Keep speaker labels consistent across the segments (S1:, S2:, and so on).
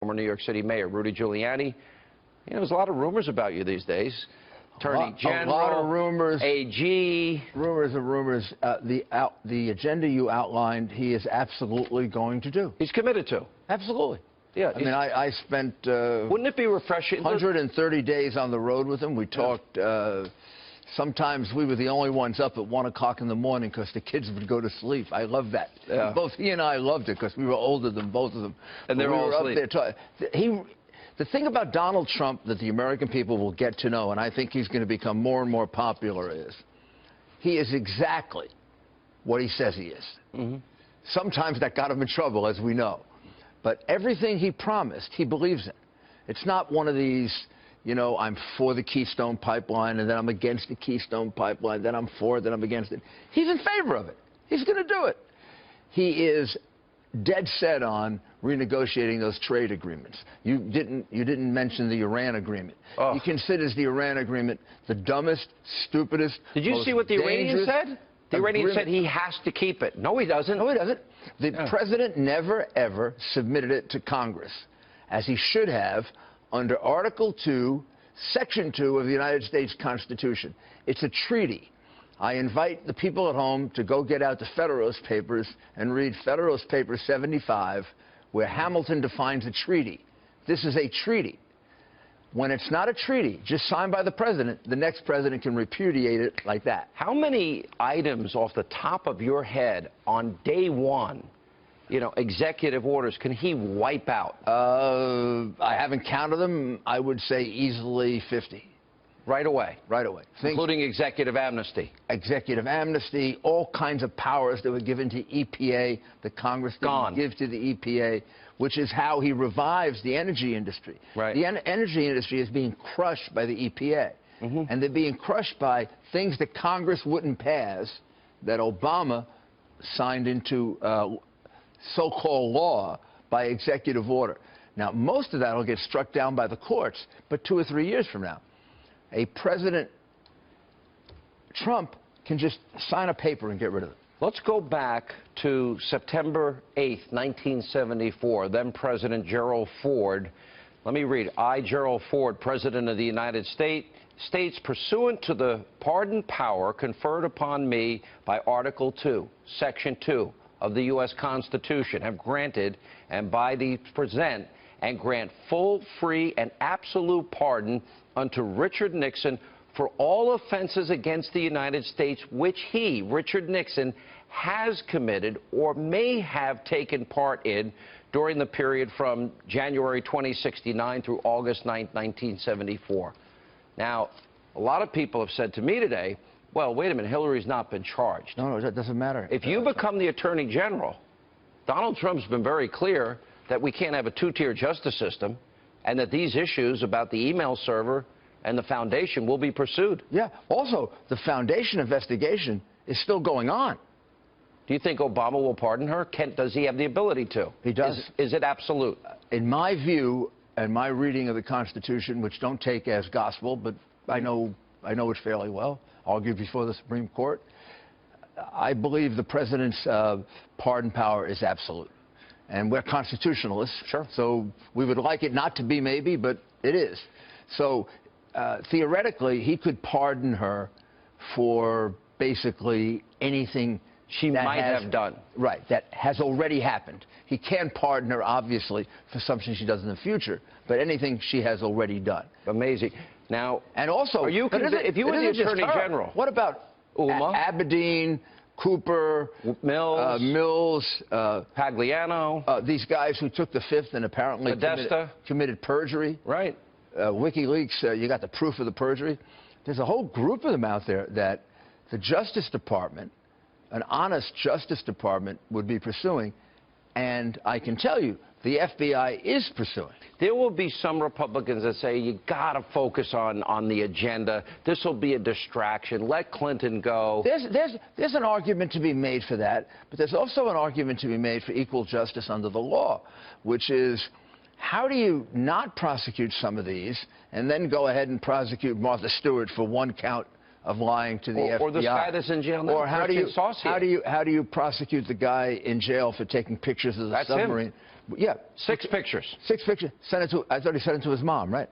S1: Former New York City Mayor Rudy Giuliani. You know, there's a lot of rumors about you these days. Attorney General,
S2: a lot of rumors,
S1: AG.
S2: Rumors and rumors. The agenda you outlined, he is absolutely going to do.
S1: He's committed to.
S2: Absolutely.
S1: Yeah.
S2: I mean, I spent
S1: wouldn't it be refreshing?
S2: 130 days on the road with him. We talked. Sometimes we were the only ones up at 1 o'clock in the morning because the kids would go to sleep. I love that.
S1: Yeah.
S2: Both he and I loved it because we were older than both of them.
S1: And they were all asleep.
S2: Up there the thing about Donald Trump that the American people will get to know, and I think he's going to become more and more popular, is he is exactly what he says he is.
S1: Mm-hmm.
S2: Sometimes that got him in trouble, as we know. But everything he promised, he believes in. It's not one of these, you know, I'm for the Keystone Pipeline, and then I'm against the Keystone Pipeline, then I'm for it, then I'm against it. He's in favor of it. He's going to do it. He is dead set on renegotiating those trade agreements. You didn't mention the Iran agreement.
S1: Oh.
S2: He considers the Iran agreement the dumbest, stupidest,
S1: Did you see what the Iranian said? The Iranian said he has to keep it. No, he doesn't.
S2: No, he doesn't. The president never, ever submitted it to Congress, as he should have under Article 2, Section 2 of the United States Constitution. It's a treaty. I invite the people at home to go get out the Federalist Papers and read Federalist Paper 75, where Hamilton defines a treaty. This is a treaty. When it's not a treaty, just signed by the president, the next president can repudiate it like that.
S1: How many items off the top of your head on day one, you know, executive orders, can he wipe out?
S2: I haven't counted them. I would say easily 50.
S1: Right away?
S2: Right away.
S1: Including executive amnesty?
S2: Executive amnesty, all kinds of powers that were given to EPA, the Congress didn't give to the EPA, which is how he revives the energy industry.
S1: Right.
S2: The energy industry is being crushed by the EPA. Mm-hmm. And they're being crushed by things that Congress wouldn't pass, that Obama signed into so-called law by executive order. Now, most of that will get struck down by the courts, but 2 or 3 years from now, a President Trump can just sign a paper and get rid of it.
S1: Let's go back to September 8th, 1974. Then President Gerald Ford. Let me read. I, Gerald Ford, President of the United States, pursuant to the pardon power conferred upon me by Article 2, Section 2 of the U.S. Constitution, have granted and by these present and grant full, free, and absolute pardon unto Richard Nixon for all offenses against the United States which he, Richard Nixon, has committed or may have taken part in during the period from January 2069 through August 9, 1974. Now, a lot of people have said to me today, well, wait a minute, Hillary's not been charged.
S2: No, that doesn't matter.
S1: If you become the Attorney General, Donald Trump's been very clear that we can't have a two-tier justice system and that these issues about the email server and the foundation will be pursued.
S2: Yeah. Also, the foundation investigation is still going on.
S1: Do you think Obama will pardon her? Does he have the ability to?
S2: He does.
S1: Is it absolute?
S2: In my view and my reading of the Constitution, which don't take as gospel, but I know it fairly well, argued before the Supreme Court, I believe the president's pardon power is absolute. And we're constitutionalists.
S1: Sure.
S2: So we would like it not to be maybe, but it is. So theoretically, he could pardon her for basically anything
S1: she might have done.
S2: Right, that has already happened. He can pardon her, obviously, for something she does in the future, but anything she has already done.
S1: Amazing. Now,
S2: and also,
S1: if you were the Attorney General,
S2: what about Abedin, Cooper,
S1: Mills, Pagliano,
S2: these guys who took the Fifth and apparently committed perjury?
S1: Right.
S2: WikiLeaks, you got the proof of the perjury. There's a whole group of them out there that the Justice Department, an honest Justice Department, would be pursuing. And I can tell you, the FBI is pursuing.
S1: There will be some Republicans that say, you got to focus on the agenda. This will be a distraction. Let Clinton go.
S2: There's an argument to be made for that, but there's also an argument to be made for equal justice under the law, which is, how do you not prosecute some of these and then go ahead and prosecute Martha Stewart for one count of lying to the FBI?
S1: Or this guy that's in jail now.
S2: Or how do you prosecute the guy in jail for taking pictures of the submarine? Yeah.
S1: 6 pictures.
S2: 6 pictures. I thought he sent it to his mom, right?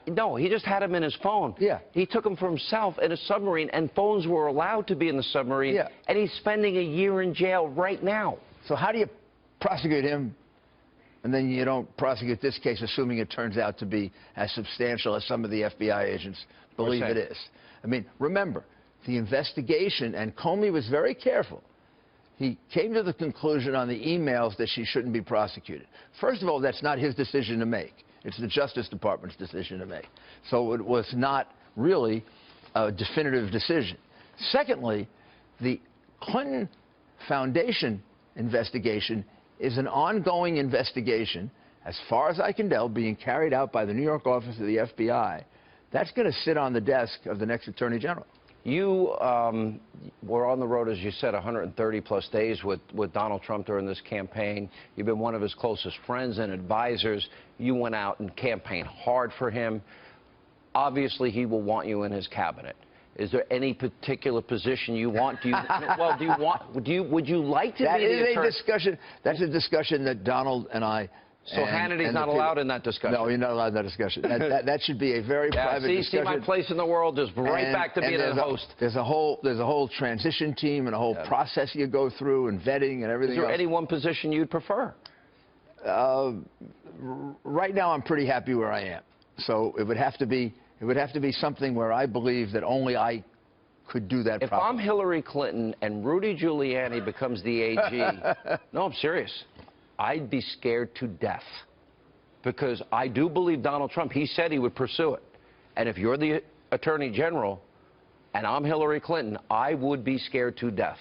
S1: No, he just had him in his phone.
S2: Yeah.
S1: He took him for himself in a submarine, and phones were allowed to be in the submarine.
S2: Yeah.
S1: And he's spending a year in jail right now.
S2: So how do you prosecute him, and then you don't prosecute this case, assuming it turns out to be as substantial as some of the FBI agents believe it is? I mean, remember, the investigation, and Comey was very careful. He came to the conclusion on the emails that she shouldn't be prosecuted. First of all, that's not his decision to make. It's the Justice Department's decision to make. So it was not really a definitive decision. Secondly, the Clinton Foundation investigation is an ongoing investigation, as far as I can tell, being carried out by the New York office of the FBI. That's going to sit on the desk of the next Attorney General.
S1: You were on the road, as you said, 130-plus days with Donald Trump during this campaign. You've been one of his closest friends and advisors. You went out and campaigned hard for him. Obviously, he will want you in his cabinet. Is there any particular position you want? Do you, well, do you want? Would you like to be the attorney?
S2: That is a discussion. That's a discussion that Donald and I.
S1: So Hannity's not allowed in that discussion?
S2: No, you're not allowed in that discussion. That should be a very private discussion.
S1: See my place in the world, just right back to being a host.
S2: There's a whole transition team and a whole process you go through and vetting and everything else.
S1: Is there any one position you'd prefer?
S2: Right now, I'm pretty happy where I am. So it would have to be something where I believe that only I could do that properly.
S1: If I'm Hillary Clinton and Rudy Giuliani becomes the AG, no, I'm serious. I'd be scared to death, because I do believe Donald Trump, he said he would pursue it. And if you're the Attorney General and I'm Hillary Clinton, I would be scared to death,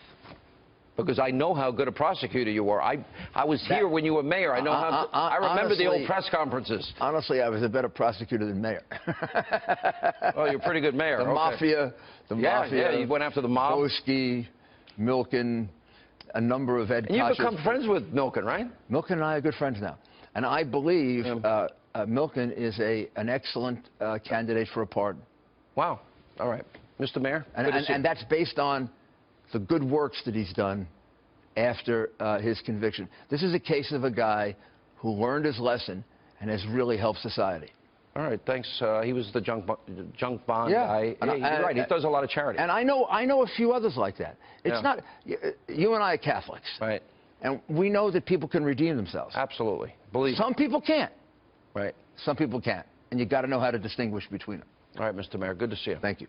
S1: because I know how good a prosecutor you were. I was here when you were mayor. I know how. I remember honestly, the old press conferences.
S2: Honestly, I was a better prosecutor than mayor.
S1: Oh, you're a pretty good mayor.
S2: The mafia.
S1: Yeah, you went after the mob.
S2: Boski, Milken, a number of Ed.
S1: And you've become friends with Milken, right?
S2: Milken and I are good friends now. And I believe Milken is an excellent candidate for a pardon.
S1: Wow. All right. Mr. Mayor?
S2: And that's based on the good works that he's done after his conviction. This is a case of a guy who learned his lesson and has really helped society.
S1: All right, thanks. He was the junk bond guy. Yeah, you're right. He does a lot of charity.
S2: And I know a few others like that. It's not you and I are Catholics,
S1: right?
S2: And we know that people can redeem themselves.
S1: Absolutely.
S2: Some people can't.
S1: Right.
S2: Some people can't, and you got to know how to distinguish between them.
S1: All right, Mr. Mayor. Good to see you.
S2: Thank you.